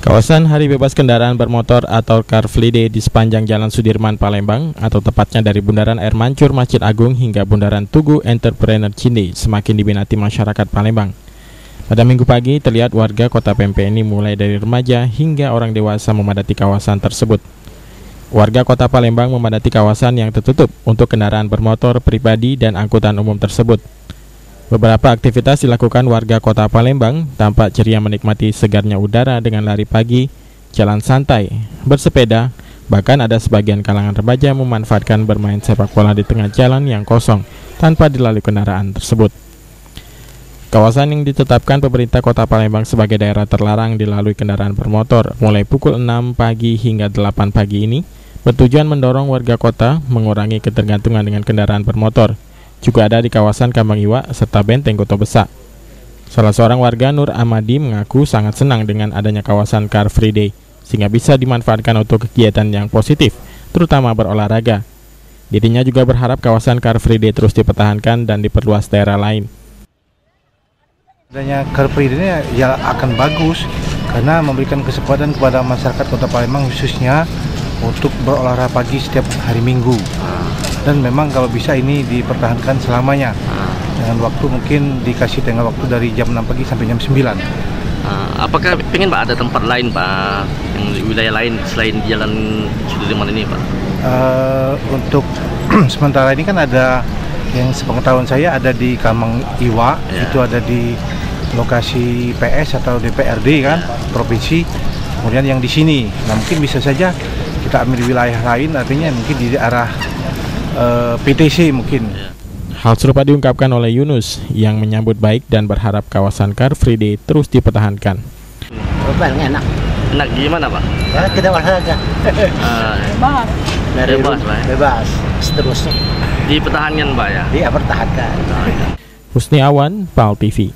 Kawasan Hari Bebas Kendaraan Bermotor atau Car Free Day di sepanjang Jalan Sudirman, Palembang, atau tepatnya dari Bundaran Air Mancur Masjid Agung hingga Bundaran Tugu Entrepreneur Cinde, semakin diminati masyarakat Palembang. Pada Minggu pagi, terlihat warga kota Pempek ini mulai dari remaja hingga orang dewasa memadati kawasan tersebut. Warga kota Palembang memadati kawasan yang tertutup untuk kendaraan bermotor pribadi dan angkutan umum tersebut. Beberapa aktivitas dilakukan warga kota Palembang, tampak ceria menikmati segarnya udara dengan lari pagi, jalan santai, bersepeda, bahkan ada sebagian kalangan remaja memanfaatkan bermain sepak bola di tengah jalan yang kosong tanpa dilalui kendaraan tersebut. Kawasan yang ditetapkan pemerintah kota Palembang sebagai daerah terlarang dilalui kendaraan bermotor mulai pukul 6 pagi hingga 8 pagi ini bertujuan mendorong warga kota mengurangi ketergantungan dengan kendaraan bermotor. Juga ada di kawasan Kambang Iwa serta Benteng Kota Besak. Salah seorang warga, Nur Amadi, mengaku sangat senang dengan adanya kawasan Car Free Day sehingga bisa dimanfaatkan untuk kegiatan yang positif, terutama berolahraga. Dirinya juga berharap kawasan Car Free Day terus dipertahankan dan diperluas daerah lain. Adanya Car Free Day ini ya akan bagus karena memberikan kesempatan kepada masyarakat Kota Palembang khususnya untuk berolahraga pagi setiap hari Minggu. Dan memang kalau bisa ini dipertahankan selamanya dengan waktu mungkin dikasih tengah waktu dari jam 6 pagi sampai jam 9. Apakah pengen Pak ada tempat lain Pak, yang wilayah lain selain Jalan Sudirman ini Pak? Untuk sementara ini kan ada yang sepengetahuan saya ada di Kambang Iwa, itu ada di lokasi PS atau DPRD kan, provinsi. Kemudian yang di sini, nah mungkin bisa saja kita ambil wilayah lain, artinya mungkin di arah PTC mungkin. Hal serupa diungkapkan oleh Yunus yang menyambut baik dan berharap kawasan Car Free Day terus dipertahankan. Enak. Enak gimana Pak? Ya, kita olahraga. Bebas Pak. Bebas seterusnya. Dipertahankan Pak ya? Iya, pertahankan. Husni Awan, PAL TV.